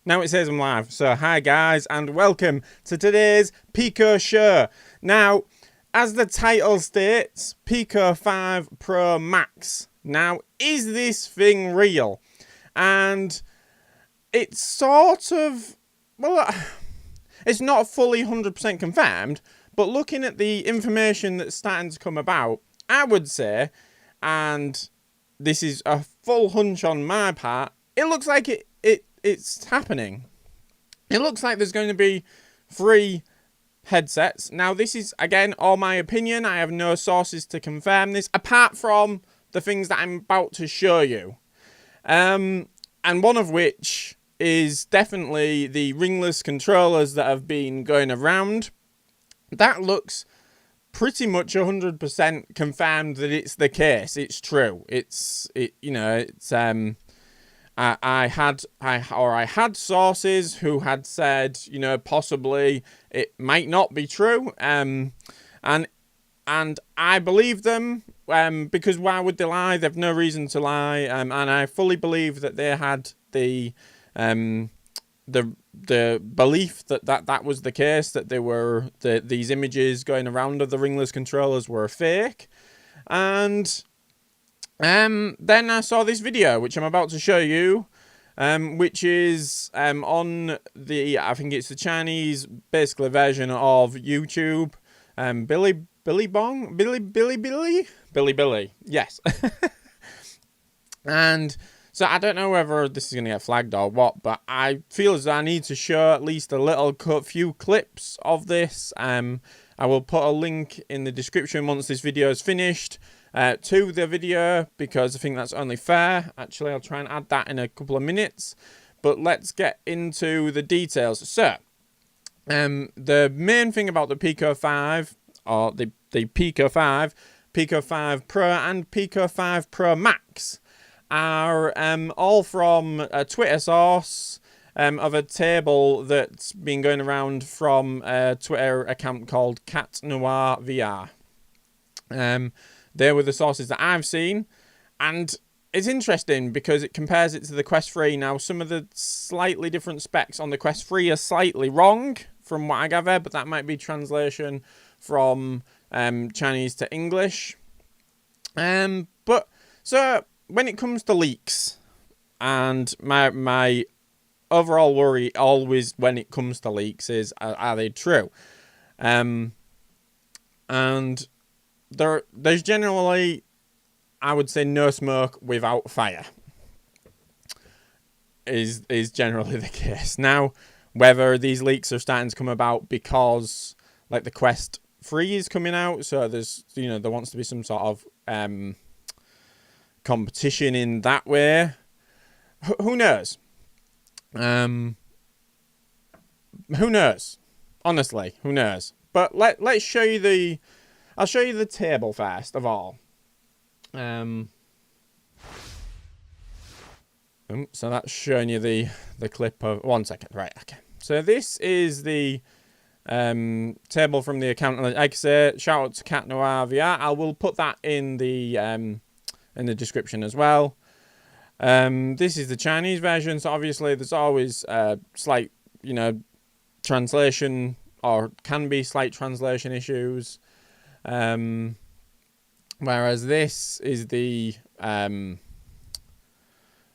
Now it says I'm live. So hi guys and welcome to today's Pico show. Now, as the title states, Pico 5 Pro Max. Now, is this thing real? And it's sort of, well, it's not fully 100% confirmed, but looking at the information that's starting to come about, I would say, and this is a full hunch on my part, it looks like it's happening. It looks like there's going to be 3 headsets. Now, this is, again, all my opinion. I have no sources to confirm this, apart from the things that I'm about to show you. And one of which is definitely the Ringless Controllers that have been going around. That looks pretty much 100% confirmed that it's the case. It's true. I had sources who had said, possibly it might not be true. And I believe them, because why would they lie? They've no reason to lie. And I fully believe that they had the belief that was the case, that these images going around of the Ringless Controllers were fake. And then I saw this video, which I'm about to show you, which is on I think it's the Chinese, basically, version of YouTube. Billy, yes. And so I don't know whether this is going to get flagged or what, but I feel as though I need to show at least a few clips of this. I will put a link in the description once this video is finished to the video, because I think that's only fair. Actually, I'll try and add that in a couple of minutes. But let's get into the details. So, the main thing about the Pico 5, or the Pico 5, Pico 5 Pro and Pico 5 Pro Max, are all from a Twitter source of a table that's been going around from a Twitter account called Noir VR. They were the sources that I've seen, and it's interesting because it compares it to the Quest 3. Now, some of the slightly different specs on the Quest 3 are slightly wrong from what I gather, but that might be translation from Chinese to English. But so when it comes to leaks, and my overall worry always when it comes to leaks is, are they true? And there's generally, I would say, no smoke without fire is generally the case. Now, whether these leaks are starting to come about because, like, the Quest 3 is coming out, so there's, there wants to be some sort of competition in that way. Who knows? Who knows? Honestly, who knows? But let's show you I'll show you the table first of all. So that's showing you the clip of 1 second. Right, okay. So this is the table from the account. Like I say, shout out to Noir VR. I will put that in the description as well. This is the Chinese version, so obviously there's always slight, translation, or can be slight translation issues. Whereas this is the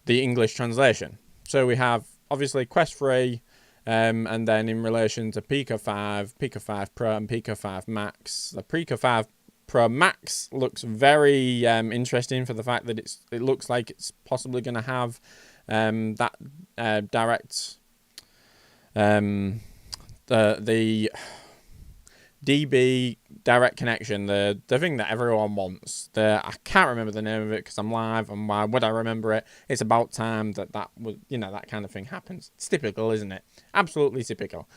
English translation. So we have obviously Quest 3, and then in relation to Pico 5, Pico 5 Pro, and Pico 5 Max. The Pico 5 Pro Max looks very interesting for the fact that it looks like it's possibly going to have that direct the DB direct connection, the thing that everyone wants. I can't remember the name of it because I'm live, and why would I remember it? It's about time that was, that kind of thing happens. It's typical, isn't it? Absolutely typical.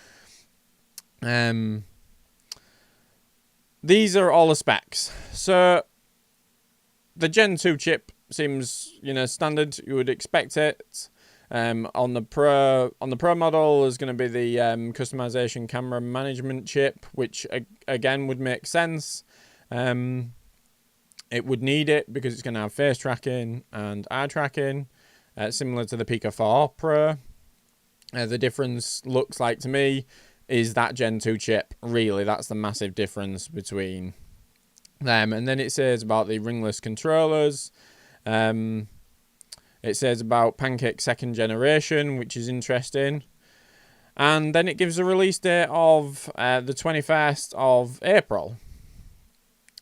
These are all the specs. So the Gen 2 chip seems, standard. You would expect it. On the Pro model, there's going to be the customization camera management chip, which again would make sense. It would need it because it's going to have face tracking and eye tracking, similar to the Pico 4 Pro. The difference looks like to me is that Gen 2 chip. Really, that's the massive difference between them. And then it says about the ringless controllers. It says about Pancake 2nd generation, which is interesting. And then it gives a release date of the 21st of April,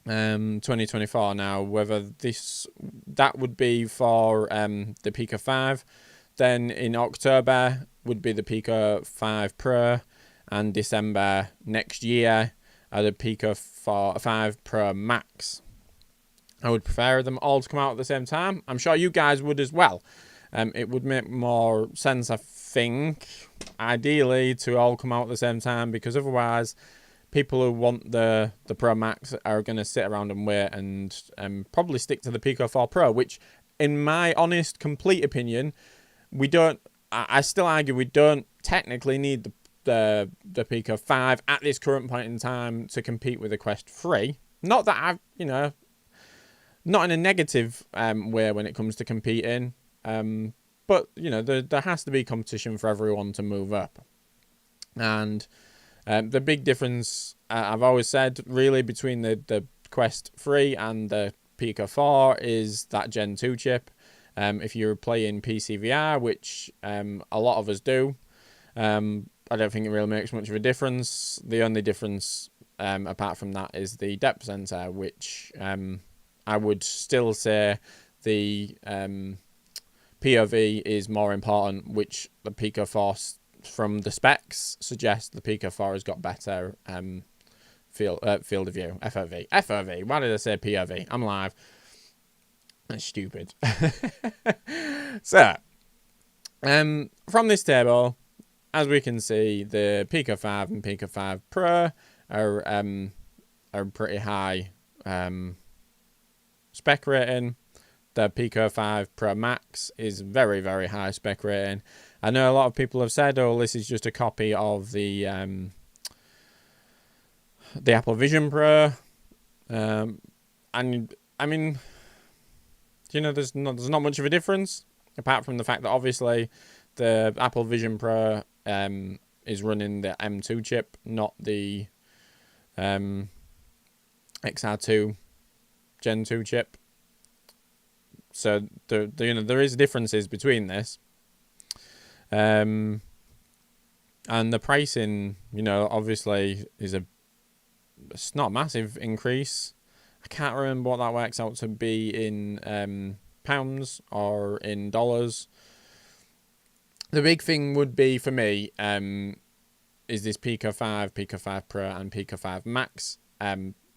2024. Now, whether that would be for the Pico 5, then in October would be the Pico 5 Pro, and December next year are the Pico 5 Pro Max. I would prefer them all to come out at the same time. I'm sure you guys would as well. It would make more sense, I think, ideally, to all come out at the same time, because otherwise people who want the Pro Max are going to sit around and wait and probably stick to the Pico 4 Pro, which, in my honest, complete opinion, we don't. I still argue we don't technically need the Pico 5 at this current point in time to compete with the Quest 3. Not that I've, not in a negative way when it comes to competing, but there has to be competition for everyone to move up. And the big difference, I've always said, really, between the Quest 3 and the Pico 4 is that Gen 2 chip. If you're playing PC VR, which a lot of us do, I don't think it really makes much of a difference. The only difference, apart from that, is the depth sensor, which I would still say the POV is more important, which the Pico 4, from the specs, suggests the Pico 4 has got better field of view. FOV. Why did I say POV? I'm live. That's stupid. So, from this table, as we can see, the Pico 5 and Pico 5 Pro are pretty high spec rating. The Pico 5 Pro Max is very, very high spec rating. I know a lot of people have said, "Oh, this is just a copy of the Apple Vision Pro," and I mean, there's not much of a difference, apart from the fact that obviously the Apple Vision Pro is running the M2 chip, not the XR2 Gen 2 chip. So there is differences between this, and the pricing, obviously it's not a massive increase. I can't remember what that works out to be in pounds or in dollars. The big thing would be for me is this Pico 5, Pico 5 Pro, and Pico 5 Max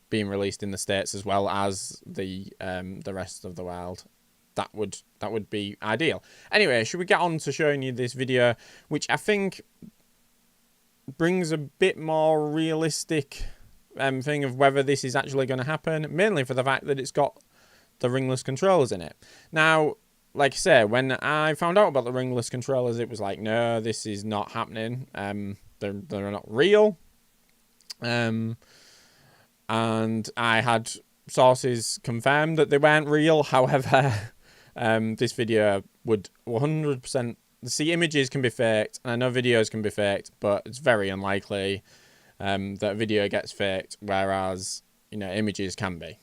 being released in the States as well as the rest of the world. That would be ideal. Anyway, should we get on to showing you this video, which I think brings a bit more realistic thing of whether this is actually going to happen, mainly for the fact that it's got the ringless controllers in it. Now, like I say, when I found out about the ringless controllers, it was like, no, this is not happening. They're not real. And I had sources confirm that they weren't real. However, this video would 100%... See, images can be faked, and I know videos can be faked, but it's very unlikely that video gets faked, whereas, images can be.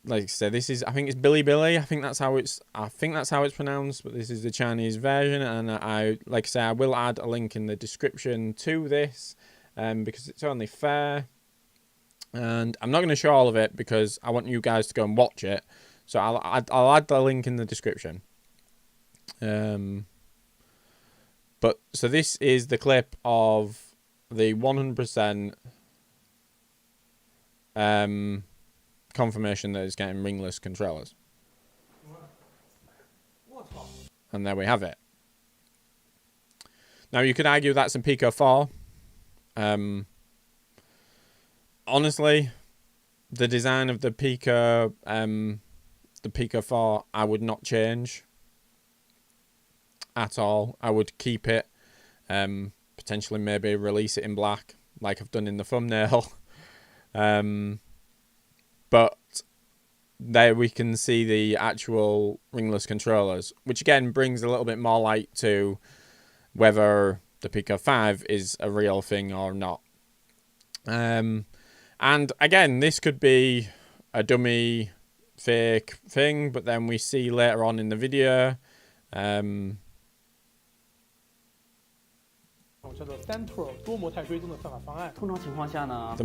Like I said, this is, I think it's Bilibili. I think that's how it's pronounced, but this is the Chinese version, and like I say, I will add a link in the description to this, because it's only fair. And I'm not going to show all of it because I want you guys to go and watch it. So I'll add the link in the description. But so this is the clip of the 100% confirmation that it's getting ringless controllers. And there we have it. Now you could argue that's a Pico 4. Honestly, the design of the Pico 4, I would not change at all. I would keep it, potentially maybe release it in black, like I've done in the thumbnail. But there we can see the actual ringless controllers, which again brings a little bit more light to whether the Pico 5 is a real thing or not. And again, this could be a dummy fake thing, but then we see later on in the video them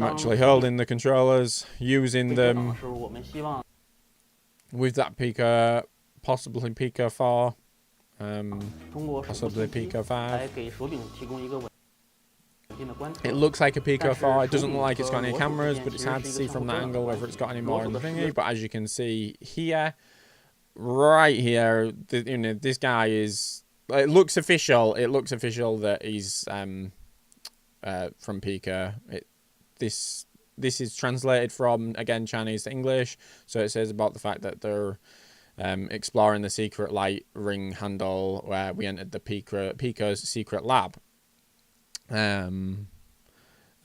actually holding the controllers, using them with that Pico, possibly Pico 4, possibly Pico 5. It looks like a Pico 4. It doesn't look like it's got any cameras, but it's hard to see from that angle whether it's got any more in the thingy. But as you can see here, right here, this guy is. It looks official. It looks official that he's from Pico. This is translated from, again, Chinese to English. So it says about the fact that they're exploring the secret light ring handle where we entered the Pico's secret lab. And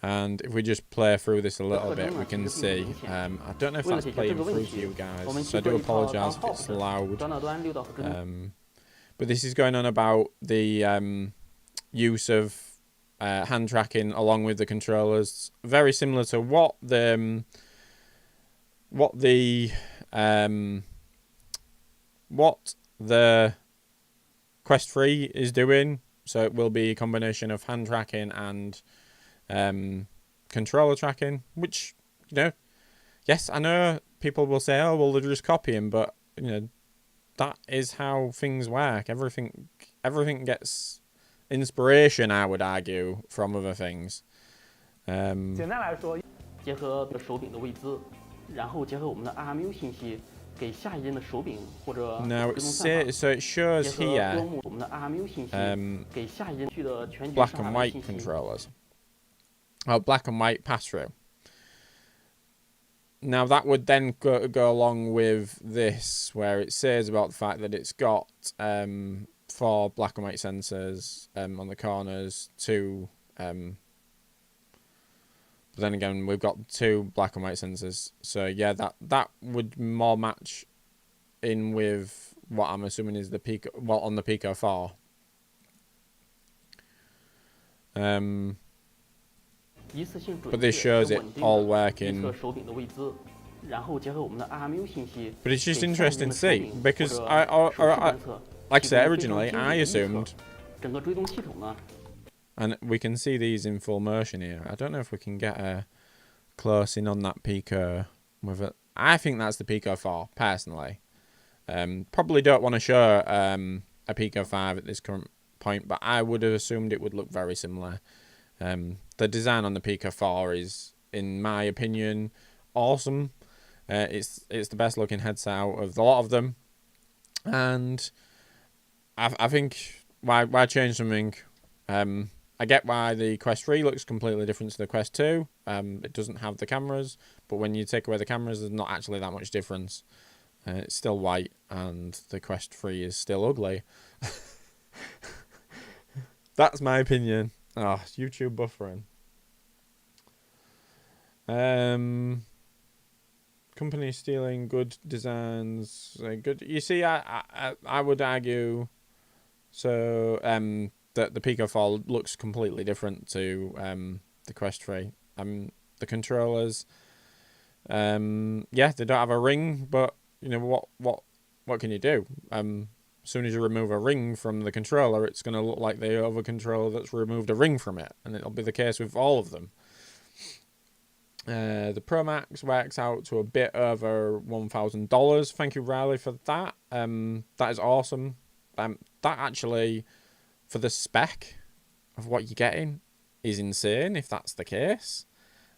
if we just play through this a little bit, we can see. I don't know if that's playing through to you guys, so I do apologise if it's loud. But this is going on about the use of hand tracking along with the controllers, very similar to what the Quest 3 is doing. So it will be a combination of hand tracking and controller tracking, which, yes, I know people will say, oh, well, they're just copying, but, that is how things work. Everything gets inspiration, I would argue, from other things. Now it shows here black and white controllers. Oh, black and white pass-through. Now that would then go along with this, where it says about the fact that it's got 4 black and white sensors on the corners, 2. But then again, we've got 2 black and white sensors. So yeah, that would more match in with what I'm assuming is the Pico, well, on the Pico 4. But this shows it all working. But it's just interesting to see, because I like I said originally, I assumed. And we can see these in full motion here. I don't know if we can get a close in on that Pico with it. I think that's the Pico 4, personally. Probably don't want to show a Pico 5 at this current point, but I would have assumed it would look very similar. The design on the Pico 4 is, in my opinion, awesome. It's the best looking headset out of a lot of them. And I think, why change something? I get why the Quest 3 looks completely different to the Quest 2. It doesn't have the cameras, but when you take away the cameras, there's not actually that much difference. It's still white, and the Quest 3 is still ugly. That's my opinion. Oh, YouTube buffering. Company stealing good designs. Good. You see, I would argue. So that the Pico 4 looks completely different to the Quest 3. The controllers. Yeah, they don't have a ring, but what can you do? As soon as you remove a ring from the controller, it's going to look like the other controller that's removed a ring from it, and it'll be the case with all of them. The Pro Max works out to a bit over $1,000. Thank you, Riley, for that. That is awesome. That actually, for the spec of what you're getting, is insane if that's the case.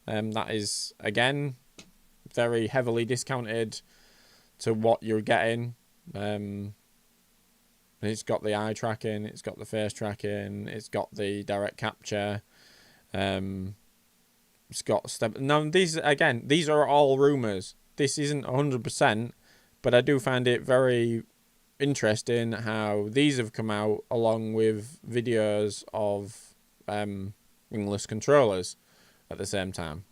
That is, again, very heavily discounted to what you're getting. It's got the eye tracking, it's got the face tracking, it's got the direct capture. It's got step. Now these are all rumors. This isn't 100%, but I do find it very interesting how these have come out along with videos of ringless controllers at the same time.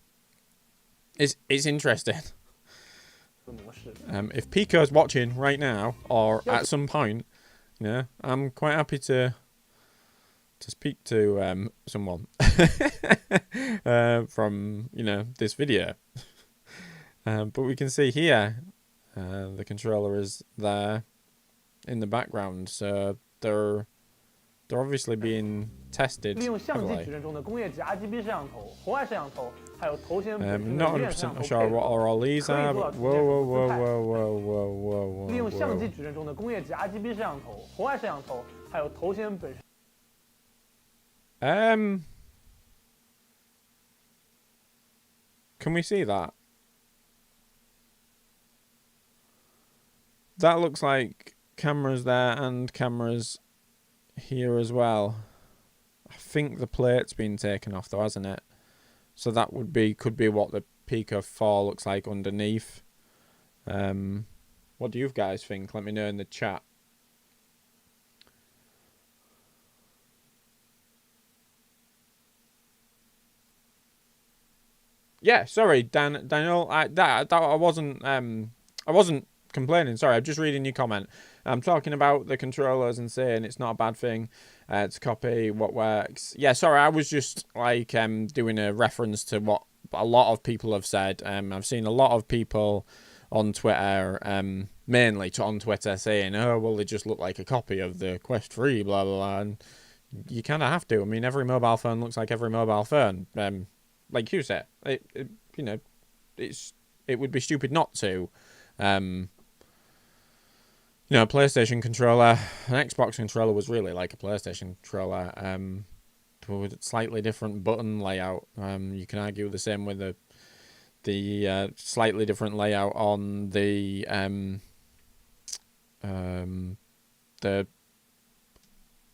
It's interesting. If Pico's watching right now or at some point, you know, I'm quite happy to speak to someone from, you know, this video. But we can see here the controller is there in the background, so they're obviously being tested heavily. Not 100% sure what all these are, but whoa. Can we see that? That looks like cameras there and cameras here as well. I think the plate's been taken off though, hasn't it? So that could be what the Pico 4 looks like underneath. What do you guys think? Let me know in the chat. Yeah, sorry, Daniel. I wasn't complaining. Sorry, I'm just reading your comment. I'm talking about the controllers and saying it's not a bad thing to copy what works. Yeah, sorry, I was just like doing a reference to what a lot of people have said. I've seen a lot of people on Twitter, mainly on Twitter, saying, "Oh, well, they just look like a copy of the Quest 3, blah blah blah." And you kind of have to. I mean, every mobile phone looks like every mobile phone. Like you said, you know, it would be stupid not to. You know, a PlayStation controller, an Xbox controller was really like a PlayStation controller, with a slightly different button layout. You can argue the same with the slightly different layout on the oh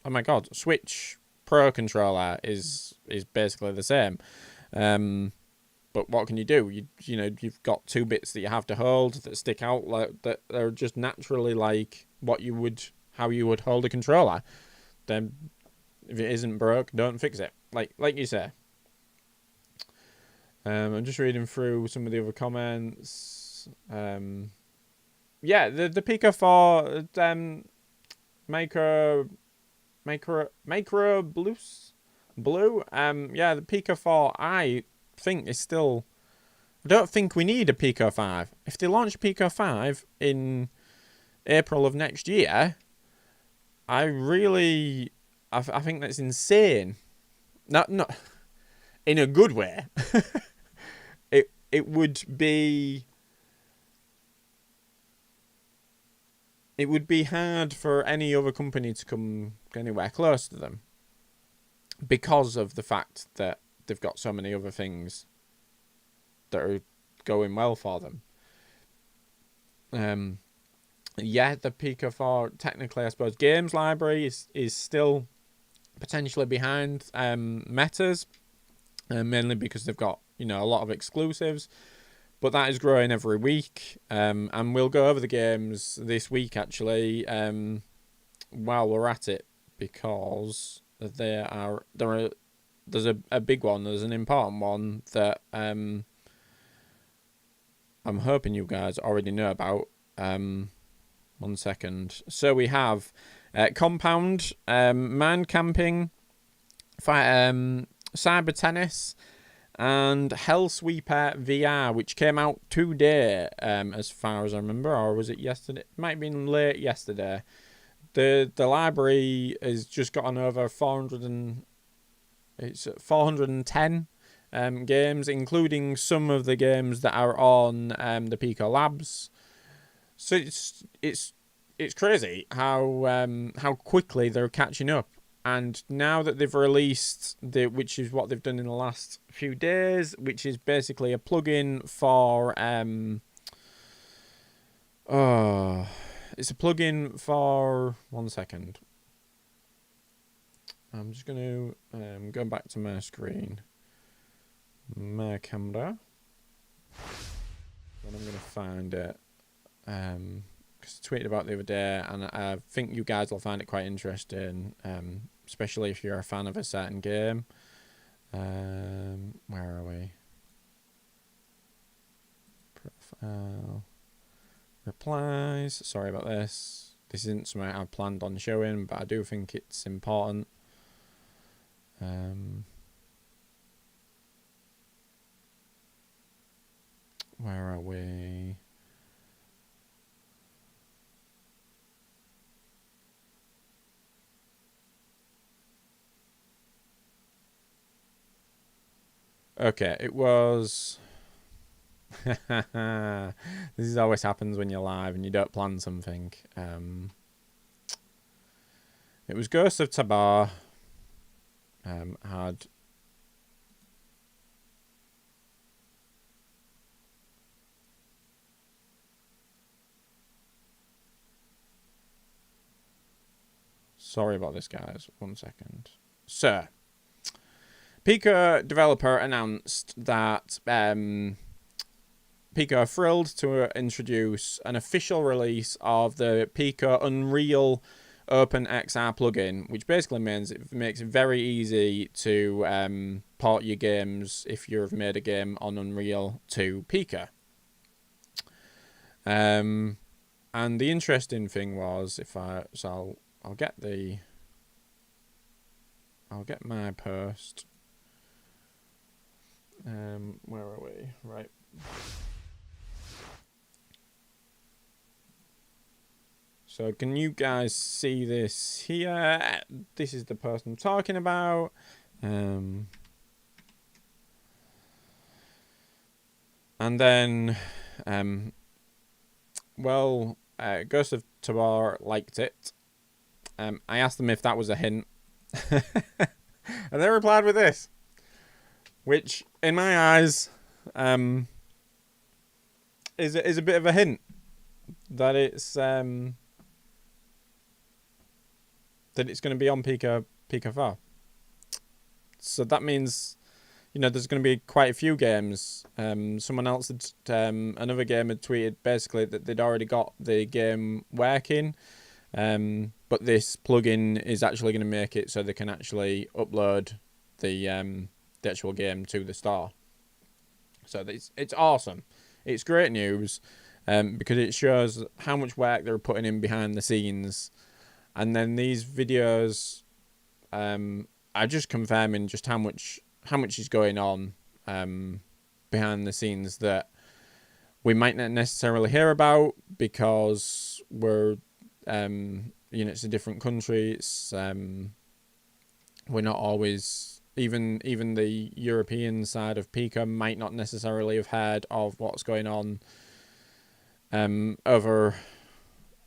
my god, Switch Pro controller is basically the same. But what can you do? You know, you've got two bits that you have to hold that stick out, like that are just naturally like how you would hold a controller. Then if it isn't broke, don't fix it. Like you say. I'm just reading through some of the other comments. Yeah, the Pico 4 micro blue. Yeah, the Pico 4 I think is still. I don't think we need a Pico 5. If they launch Pico 5 in April of next year, I think that's insane. Not in a good way. It would be hard for any other company to come anywhere close to them because of the fact that they've got so many other things that are going well for them. Yeah, the Pico 4, technically, I suppose, games library is still potentially behind Meta's, mainly because they've got, you know, a lot of exclusives, but that is growing every week. And we'll go over the games this week, actually, while we're at it, because there's a big one, there's an important one that I'm hoping you guys already know about. 1 second. So we have Compound, Mind Camping, Cyber Tennis, and Hellsweeper VR, which came out today, as far as I remember, or was it yesterday? It might have been late yesterday. The library has just gotten over 410 games, including some of the games that are on the Pico Labs. So it's crazy how quickly they're catching up. And now that they've released which is what they've done in the last few days, which is basically a plugin for it's a plugin for 1 second. I'm just going to go back to my screen, my camera, and I'm going to find it. Because I tweeted about it the other day, and I think you guys will find it quite interesting, especially if you're a fan of a certain game. Where are we? Profile. Replies. Sorry about this. This isn't something I planned on showing, but I do think it's important. Where are we? Okay, it was... This always happens when you're live and you don't plan something. It was Ghost of Tabar. Had... Sorry about this, guys. 1 second. So, Pico developer announced that Pico are thrilled to introduce an official release of the Pico Unreal OpenXR plugin, which basically means it makes it very easy to port your games if you've made a game on Unreal to Pico. And the interesting thing was, I'll get my post. Where are we? Right. So can you guys see this here? This is the post I'm talking about. And then, Ghost of Tabar liked it. I asked them if that was a hint. And they replied with this, which in my eyes is a bit of a hint that it's going to be on Pico 4. So that means, you know, there's going to be quite a few games. Someone else had, another game had tweeted basically that they'd already got the game working. But this plugin is actually going to make it so they can actually upload the actual game to the store. So it's awesome. It's great news because it shows how much work they're putting in behind the scenes, and then these videos are just confirming just how much is going on behind the scenes that we might not necessarily hear about because we're it's a different country. It's we're not always, even the European side of Pico might not necessarily have heard of what's going on over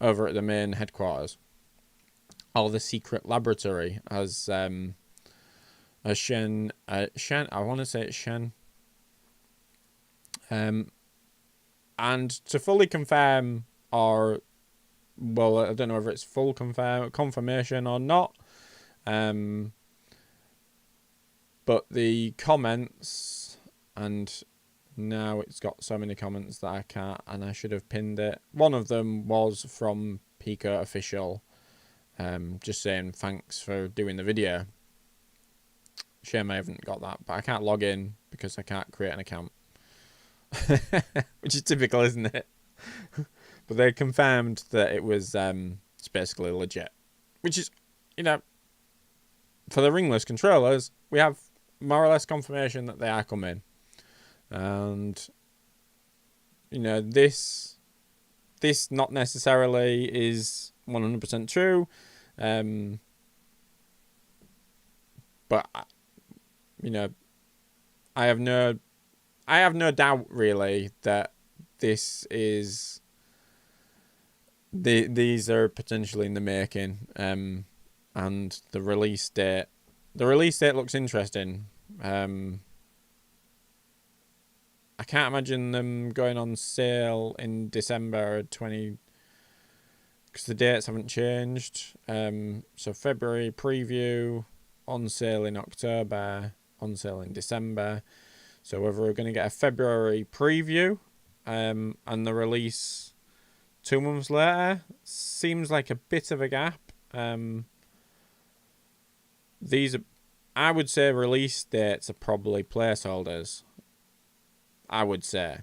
at the main headquarters, or the secret laboratory, as Shen, I want to say it's Shen. And to fully confirm, or well, I don't know if it's full confirmation or not. But the comments, and now it's got so many comments that I can't, and I should have pinned it. One of them was from Pico Official, just saying thanks for doing the video. Shame I haven't got that, but I can't log in because I can't create an account. Which is typical, isn't it? But they confirmed that it was it's basically legit. Which is, you know, for the Ringless controllers, we have more or less confirmation that they are coming. And, you know, this not necessarily is 100% true. But, you know, I have no doubt really that this is these are potentially in the making, and the release date looks interesting. I can't imagine them going on sale in December 20, because the dates haven't changed. So February preview, on sale in October, on sale in December. So whether we're going to get a February preview and the release 2 months later seems like a bit of a gap. These are, I would say, release dates are probably placeholders. I would say.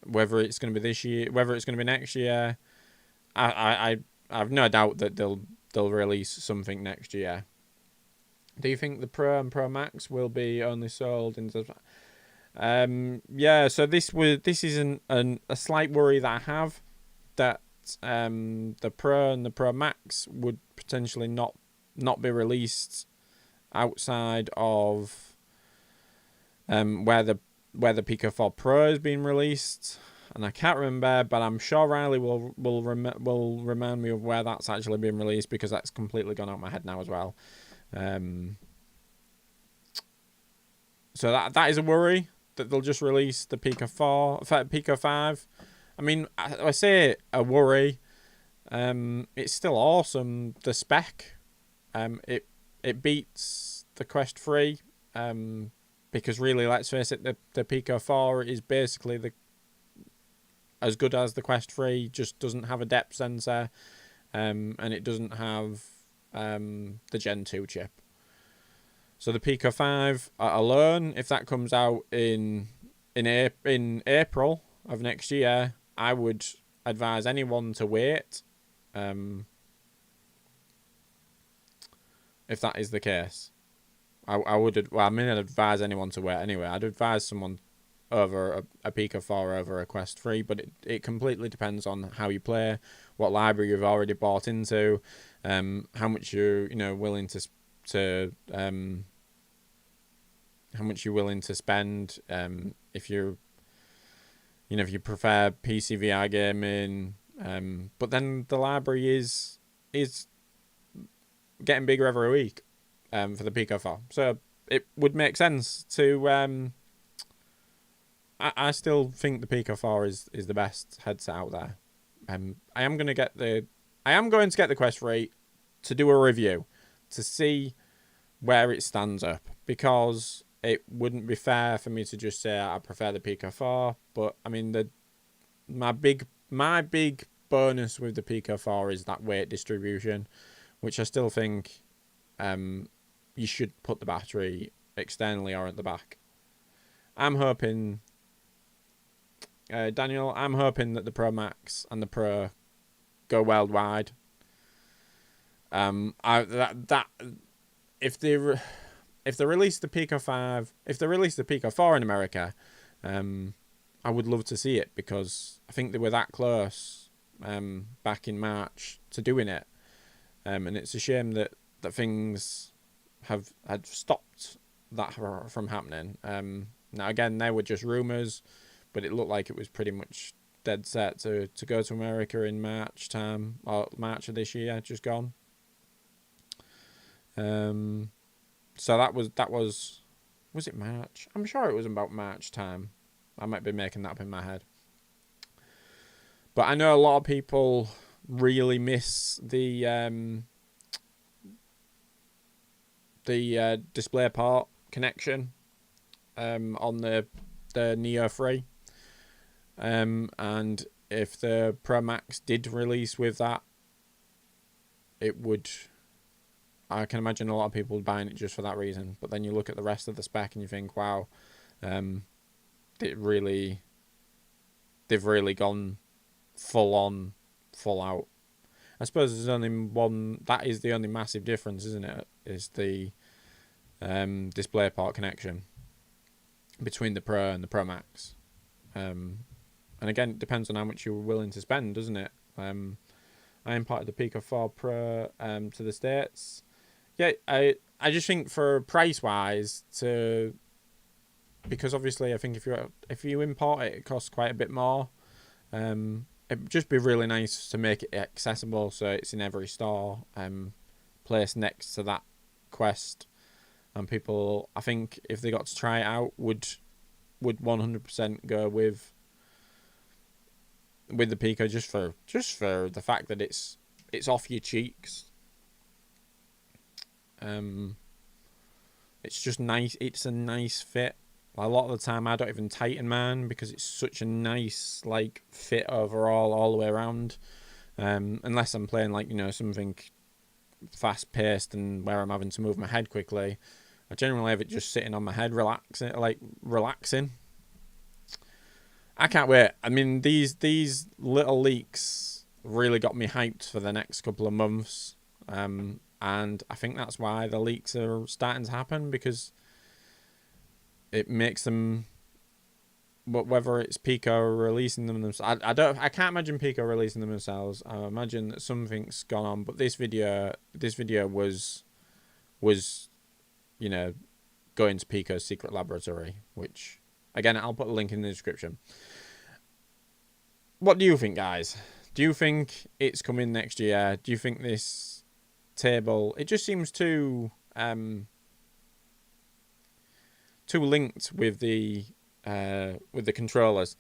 Whether it's going to be this year, whether it's going to be next year, I've no doubt that they'll release something next year. Do you think the Pro and Pro Max will be only sold in? Yeah. So this is a slight worry that I have, that the Pro and the Pro Max would potentially not be released outside of where the Pico 4 Pro has been released, and I can't remember, but I'm sure Riley will remind me of where that's actually been released, because that's completely gone out of my head now as well. So that is a worry, that they'll just release the Pico 5. I mean, I say a worry. It's still awesome. The spec, it beats the Quest 3. Because really, let's face it, the Pico 4 is basically as good as the Quest 3, just doesn't have a depth sensor, and it doesn't have the Gen 2 chip. So the Pico 5 alone, if that comes out in April of next year, I would advise anyone to wait. If that is the case, I would. Well, I mean, I'd advise anyone to wait anyway. I'd advise someone over a Pico 4 over a Quest 3, but it completely depends on how you play, what library you've already bought into, how much you're willing to how much you're willing to spend, if you prefer PC VR gaming, but then the library is getting bigger every week, for the Pico 4, so it would make sense to I still think the Pico 4 is the best headset out there. I am going to get the Quest 3 to do a review to see where it stands up, because it wouldn't be fair for me to just say I prefer the Pico 4. But I mean, my big bonus with the Pico 4 is that weight distribution, which I still think you should put the battery externally or at the back. I'm hoping, Daniel, I'm hoping that the Pro Max and the Pro go worldwide. If they release the Pico 5, if they release the Pico 4 in America, I would love to see it, because I think they were that close back in March to doing it, and it's a shame that things had stopped that from happening. Now again, they were just rumours, but it looked like it was pretty much dead set to go to America in March time, or March of this year, just gone. So that was it March? I'm sure it was about March time. I might be making that up in my head. But I know a lot of people really miss the DisplayPort connection on the Neo 3. And if the Pro Max did release with that, I can imagine a lot of people buying it just for that reason. But then you look at the rest of the spec and you think, wow, they've really gone full on, full out. I suppose there's only one, that is the only massive difference, isn't it? Is the DisplayPort connection between the Pro and the Pro Max. And again, it depends on how much you're willing to spend, doesn't it? I imported the Pico 4 Pro to the States. Yeah, I just think for price wise, because obviously I think if you import it, it costs quite a bit more. It'd just be really nice to make it accessible, so it's in every store, placed next to that Quest, and people, I think, if they got to try it out, would 100% go with the Pico, just for the fact that it's off your cheeks. It's just nice. It's a nice fit. A lot of the time I don't even tighten mine, because it's such a nice fit overall all the way around. Unless I'm playing something fast paced and where I'm having to move my head quickly, I generally have it just sitting on my head relaxing. I can't wait. I mean, these little leaks really got me hyped for the next couple of months. And I think that's why the leaks are starting to happen, because it makes them. But whether it's Pico releasing them themselves, I can't imagine Pico releasing them themselves. I imagine that something's gone on. But this video was, you know, going to Pico's secret laboratory, which again I'll put a link in the description. What do you think, guys? Do you think it's coming next year? Do you think this table? It just seems too linked with the controllers,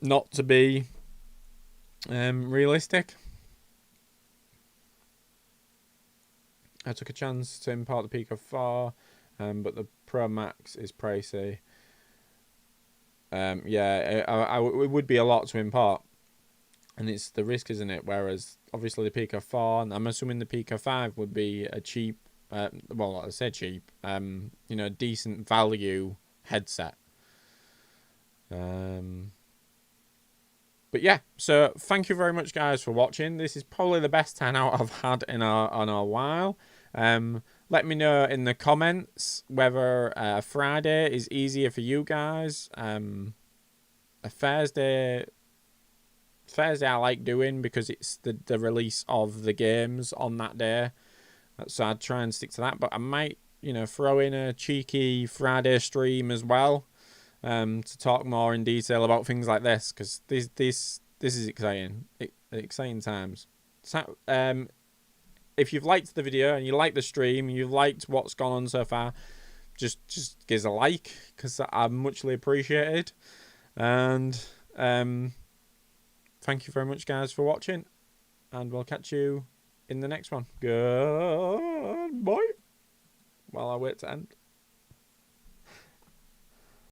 not to be realistic. I took a chance to import the Pico 4, but the Pro Max is pricey. Yeah, it would be a lot to import, and it's the risk, isn't it? Whereas obviously the Pico 4, and I'm assuming the Pico 5 would be a cheap, well, I said cheap, you know, decent value headset. But yeah, so thank you very much, guys, for watching. This is probably the best turnout I've had in a while. Let me know in the comments whether Friday is easier for you guys. A Thursday I like doing because it's the release of the games on that day, so I'd try and stick to that. But I might, you know, throw in a cheeky Friday stream as well, to talk more in detail about things like this, because this is exciting. Exciting times. So, if you've liked the video and you like the stream, you liked what's gone on so far, just give us a like, because I'm muchly appreciated. And thank you very much, guys, for watching, and we'll catch you in the next one. Goodbye. While I wait to end.